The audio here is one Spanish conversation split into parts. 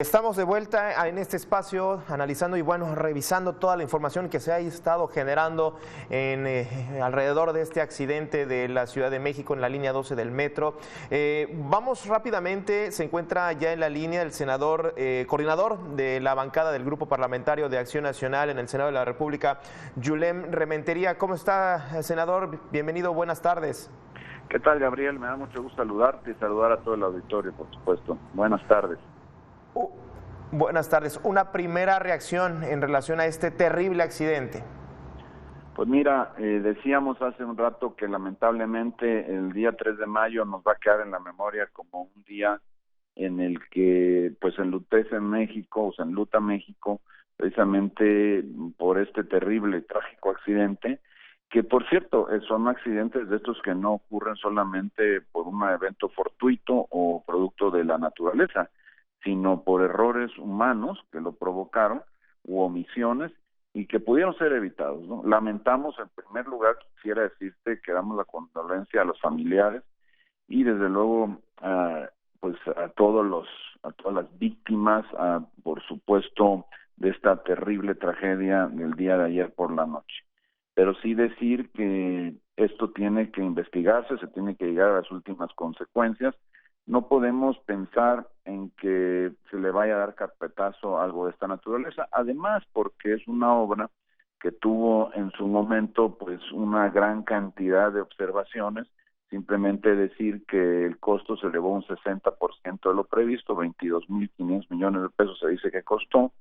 Estamos de vuelta en este espacio analizando y revisando toda la información que se ha estado generando alrededor de este accidente de la Ciudad de México en la línea 12 del metro. Vamos rápidamente, se encuentra ya en la línea el senador, coordinador de la bancada del Grupo Parlamentario de Acción Nacional en el Senado de la República, Yulem Rementería. ¿Cómo está, senador? Bienvenido, buenas tardes. ¿Qué tal, Gabriel? Me da mucho gusto saludarte y saludar a todo el auditorio, por supuesto. Buenas tardes. Buenas tardes. Una primera reacción en relación a este terrible accidente. Pues mira, decíamos hace un rato que lamentablemente el día 3 de mayo nos va a quedar en la memoria como un día en el que pues enlutece México, o se enluta México, precisamente por este terrible y trágico accidente, que por cierto son accidentes de estos que no ocurren solamente por un evento fortuito o producto de la naturaleza, sino por errores humanos que lo provocaron u omisiones y que pudieron ser evitados, ¿no? Lamentamos, en primer lugar, quisiera decirte que damos la condolencia a los familiares y desde luego pues a todas las víctimas, por supuesto, de esta terrible tragedia del día de ayer por la noche. Pero sí decir que esto tiene que investigarse, se tiene que llegar a las últimas consecuencias. No podemos pensar en que se le vaya a dar carpetazo a algo de esta naturaleza, además porque es una obra que tuvo en su momento pues una gran cantidad de observaciones. Simplemente decir que el costo se elevó un 60% de lo previsto, 22.500 millones de pesos se dice que costó.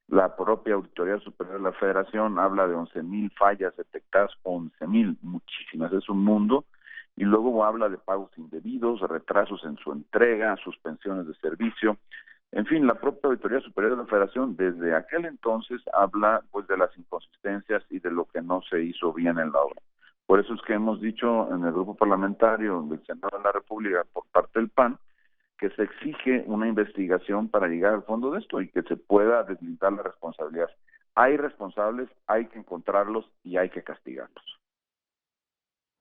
La propia Auditoría Superior de la Federación habla de 11.000 fallas detectadas, 11.000, muchísimas, es un mundo. Y luego habla de pagos indebidos, retrasos en su entrega, suspensiones de servicio. En fin, la propia Auditoría Superior de la Federación desde aquel entonces habla pues de las inconsistencias y de lo que no se hizo bien en la obra. Por eso es que hemos dicho en el grupo parlamentario del Senado de la República por parte del PAN que se exige una investigación para llegar al fondo de esto y que se pueda deslindar la responsabilidad. Hay responsables, hay que encontrarlos y hay que castigarlos.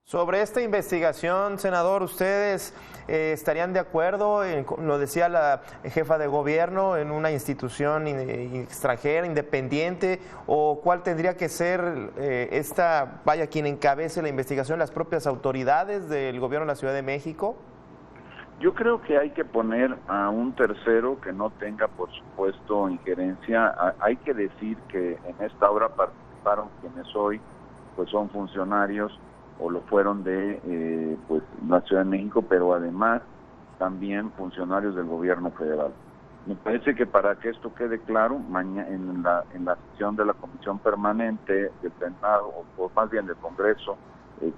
Sobre esta investigación, senador, ¿ustedes estarían de acuerdo, lo decía la jefa de gobierno, en una institución extranjera, independiente, o cuál tendría que ser quien encabece la investigación, las propias autoridades del gobierno de la Ciudad de México? Yo creo que hay que poner a un tercero que no tenga, por supuesto, injerencia. Hay que decir que en esta obra participaron quienes hoy pues son funcionarios o lo fueron de pues la Ciudad de México, pero además también funcionarios del gobierno federal. Me parece que para que esto quede claro, mañana en la sesión de la Comisión Permanente del Senado, o más bien del Congreso,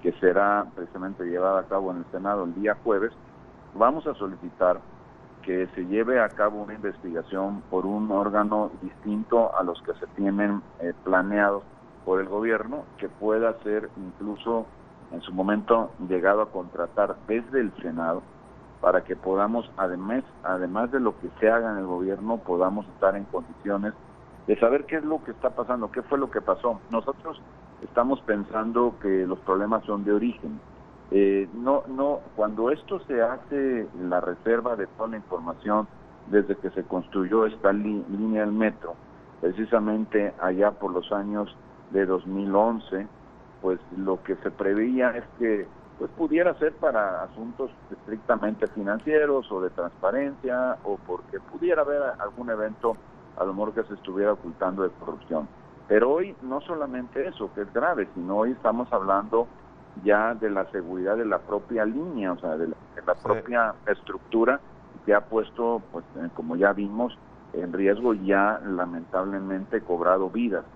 que será precisamente llevada a cabo en el Senado el día jueves, vamos a solicitar que se lleve a cabo una investigación por un órgano distinto a los que se tienen planeados por el gobierno, que pueda ser incluso en su momento llegado a contratar desde el Senado, para que podamos, además de lo que se haga en el gobierno, podamos estar en condiciones de saber qué es lo que está pasando, qué fue lo que pasó. Nosotros estamos pensando que los problemas son de origen. Cuando esto se hace, la reserva de toda la información desde que se construyó esta línea del metro, precisamente allá por los años de 2011, pues lo que se preveía es que pues pudiera ser para asuntos estrictamente financieros o de transparencia, o porque pudiera haber algún evento a lo mejor que se estuviera ocultando de corrupción. Pero hoy no solamente eso, que es grave, sino hoy estamos hablando ya de la seguridad de la propia línea, o sea, de la propia estructura, que ha puesto, pues como ya vimos, en riesgo ya lamentablemente cobrado vidas,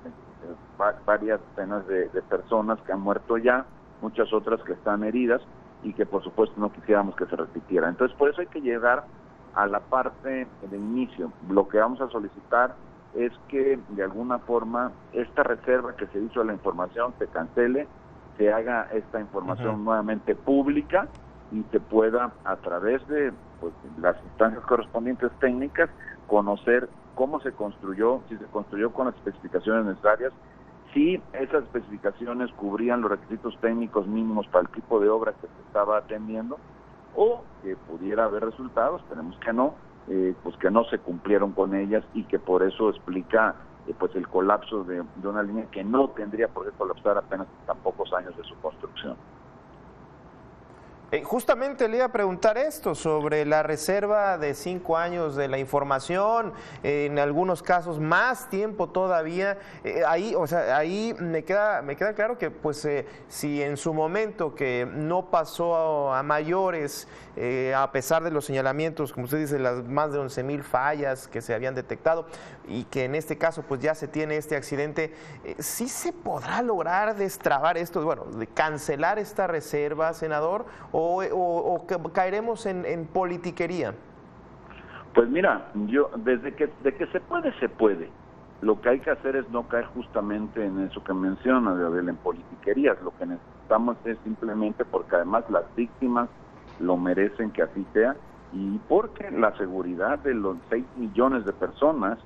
varias decenas de personas que han muerto ya, muchas otras que están heridas y que por supuesto no quisiéramos que se repitiera. Entonces por eso hay que llegar a la parte de inicio. Lo que vamos a solicitar es que de alguna forma esta reserva que se hizo de la información se cancele, se haga esta información nuevamente pública y se pueda, a través de pues, las instancias correspondientes técnicas, conocer cómo se construyó, si se construyó con las especificaciones necesarias, si esas especificaciones cubrían los requisitos técnicos mínimos para el tipo de obra que se estaba atendiendo, o que pudiera haber resultados, esperemos que no, pues que no se cumplieron con ellas y que por eso explica pues el colapso de una línea que no tendría por qué colapsar apenas en tan pocos años de su construcción. Justamente le iba a preguntar esto sobre la reserva de 5 años de la información, en algunos casos más tiempo todavía. Ahí me queda claro que pues si en su momento que no pasó a mayores, a pesar de los señalamientos, como usted dice, las más de 11,000 fallas que se habían detectado y que en este caso pues ya se tiene este accidente, ¿sí se podrá lograr destrabar esto, bueno, de cancelar esta reserva, senador? ¿O caeremos en politiquería? Pues mira, de que se puede, se puede. Lo que hay que hacer es no caer justamente en eso que menciona, Gabriel, en politiquerías. Lo que necesitamos es simplemente, porque además las víctimas lo merecen que así sea, y porque la seguridad de los 6 millones de personas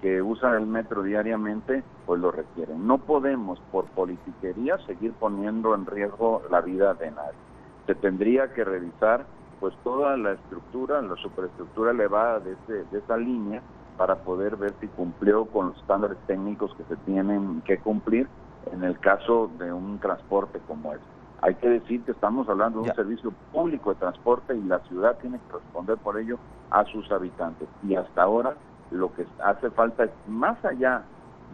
que usan el metro diariamente, pues lo requieren. No podemos, por politiquería, seguir poniendo en riesgo la vida de nadie. Se tendría que revisar pues toda la estructura, la superestructura elevada de esa línea para poder ver si cumplió con los estándares técnicos que se tienen que cumplir en el caso de un transporte como este. Hay que decir que estamos hablando de un servicio público de transporte y la ciudad tiene que responder por ello a sus habitantes. Y hasta ahora lo que hace falta es, más allá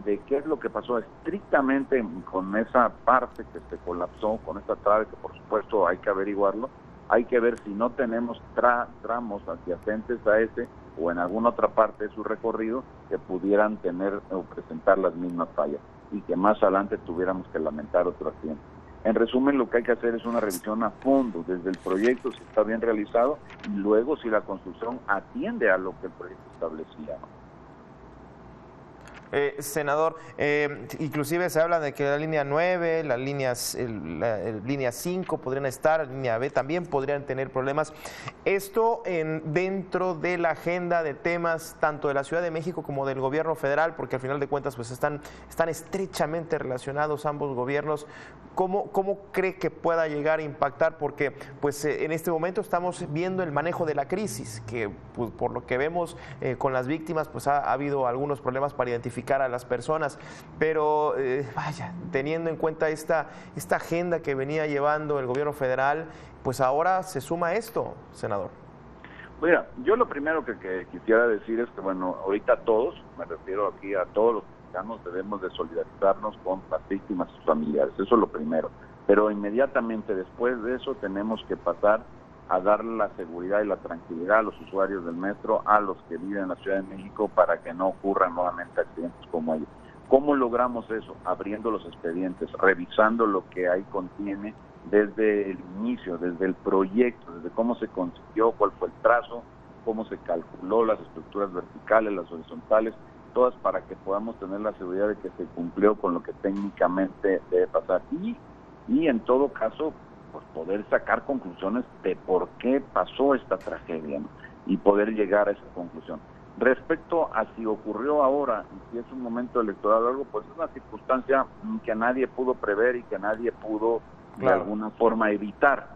de qué es lo que pasó estrictamente con esa parte que se colapsó, con esta trave, que por supuesto hay que averiguarlo, hay que ver si no tenemos tramos adyacentes a ese o en alguna otra parte de su recorrido que pudieran tener o presentar las mismas fallas y que más adelante tuviéramos que lamentar otro accidente. En resumen, lo que hay que hacer es una revisión a fondo, desde el proyecto si está bien realizado y luego si la construcción atiende a lo que el proyecto establecía, ¿no? Senador, inclusive se habla de que la línea 9, la línea 5 podrían estar, la línea B también podrían tener problemas. Esto dentro de la agenda de temas tanto de la Ciudad de México como del gobierno federal, porque al final de cuentas pues están estrechamente relacionados ambos gobiernos. ¿Cómo cree que pueda llegar a impactar? Porque pues en este momento estamos viendo el manejo de la crisis, que pues, por lo que vemos con las víctimas pues ha habido algunos problemas para identificar a las personas, pero vaya, teniendo en cuenta esta agenda que venía llevando el gobierno federal, pues ahora se suma esto, senador. Mira, yo lo primero que quisiera decir es que, bueno, ahorita todos, me refiero aquí a todos los mexicanos, debemos de solidarizarnos con las víctimas y sus familiares, eso es lo primero, pero inmediatamente después de eso tenemos que pasar a darle la seguridad y la tranquilidad a los usuarios del metro, a los que viven en la Ciudad de México, para que no ocurran nuevamente accidentes como ellos. ¿Cómo logramos eso? Abriendo los expedientes, revisando lo que ahí contiene desde el inicio, desde el proyecto, desde cómo se consiguió, cuál fue el trazo, cómo se calculó las estructuras verticales, las horizontales, todas para que podamos tener la seguridad de que se cumplió con lo que técnicamente debe pasar. Y en todo caso, pues poder sacar conclusiones de por qué pasó esta tragedia, ¿no? Y poder llegar a esa conclusión. Respecto a si ocurrió ahora y si es un momento electoral o algo, pues es una circunstancia que nadie pudo prever y que nadie pudo de alguna forma evitar.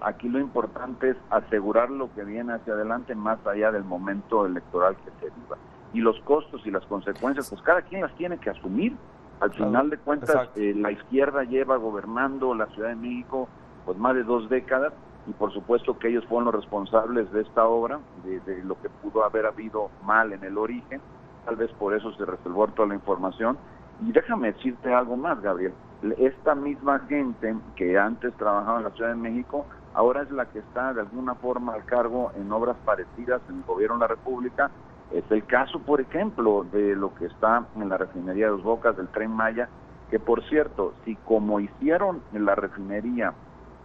Aquí lo importante es asegurar lo que viene hacia adelante más allá del momento electoral que se viva. Y los costos y las consecuencias, pues cada quien las tiene que asumir. Al final de cuentas, la izquierda lleva gobernando la Ciudad de México pues más de 2 décadas y por supuesto que ellos fueron los responsables de esta obra, de lo que pudo haber habido mal en el origen, tal vez por eso se reservó toda la información. Y déjame decirte algo más, Gabriel, esta misma gente que antes trabajaba en la Ciudad de México, ahora es la que está de alguna forma al cargo en obras parecidas en el gobierno de la República. Es el caso, por ejemplo, de lo que está en la refinería de Dos Bocas, del Tren Maya, que por cierto, si como hicieron en la refinería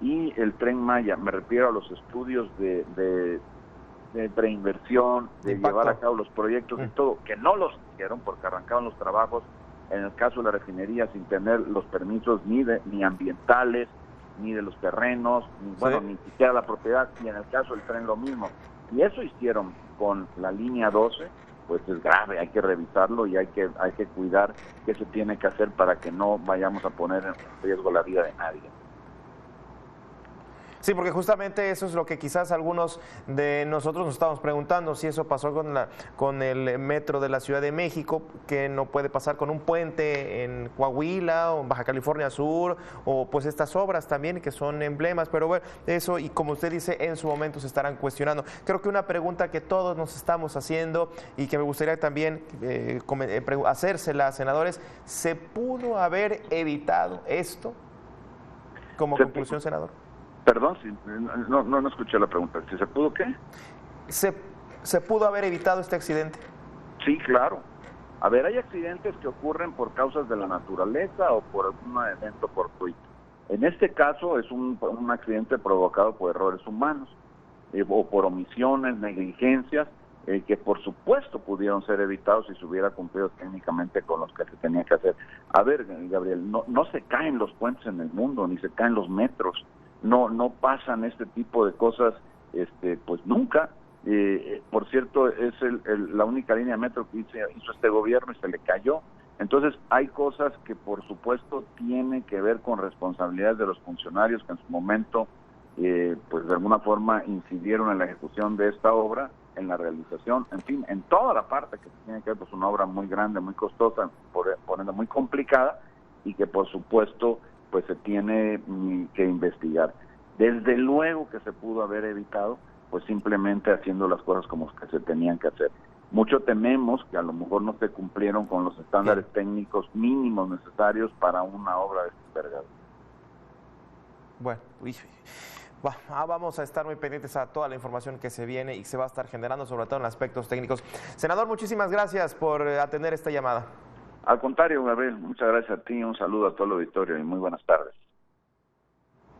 y el Tren Maya, me refiero a los estudios de preinversión, de llevar a cabo los proyectos y todo, que no los hicieron porque arrancaron los trabajos, en el caso de la refinería, sin tener los permisos ni ambientales, ni de los terrenos, ni siquiera la propiedad, y en el caso del tren lo mismo. Y eso hicieron con la línea 12, pues es grave, hay que revisarlo y hay que cuidar qué se tiene que hacer para que no vayamos a poner en riesgo la vida de nadie. Sí, porque justamente eso es lo que quizás algunos de nosotros nos estamos preguntando, si eso pasó con el metro de la Ciudad de México, que no puede pasar con un puente en Coahuila o en Baja California Sur, o pues estas obras también que son emblemas, pero bueno, eso, y como usted dice, en su momento se estarán cuestionando. Creo que una pregunta que todos nos estamos haciendo y que me gustaría también hacérsela, senadores, ¿se pudo haber evitado esto como conclusión, senador? Perdón, no escuché la pregunta. ¿Si se pudo qué? ¿Se pudo haber evitado este accidente? Sí, claro. A ver, hay accidentes que ocurren por causas de la naturaleza o por algún evento fortuito. En este caso es un accidente provocado por errores humanos o por omisiones, negligencias, que por supuesto pudieron ser evitados si se hubiera cumplido técnicamente con los que se tenía que hacer. A ver, Gabriel, no se caen los puentes en el mundo, ni se caen los metros. No pasan este tipo de cosas, pues nunca. Por cierto, es la única línea de metro que hizo este gobierno y se le cayó. Entonces hay cosas que por supuesto tienen que ver con responsabilidades de los funcionarios que en su momento, pues de alguna forma incidieron en la ejecución de esta obra, en la realización, en fin, en toda la parte que tiene que ver, pues una obra muy grande, muy costosa, por ende muy complicada, y que por supuesto pues se tiene que investigar. Desde luego que se pudo haber evitado, pues simplemente haciendo las cosas como que se tenían que hacer. Mucho tememos que a lo mejor no se cumplieron con los estándares técnicos mínimos necesarios para una obra de este envergadura. Bueno, vamos a estar muy pendientes a toda la información que se viene y se va a estar generando, sobre todo en aspectos técnicos. Senador, muchísimas gracias por atender esta llamada. Al contrario, Gabriel, muchas gracias a ti, un saludo a todo el auditorio y muy buenas tardes.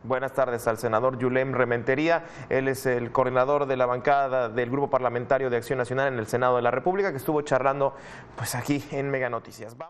Buenas tardes al senador Yulem Rementería. Él es el coordinador de la bancada del Grupo Parlamentario de Acción Nacional en el Senado de la República, que estuvo charlando pues aquí en Mega Noticias.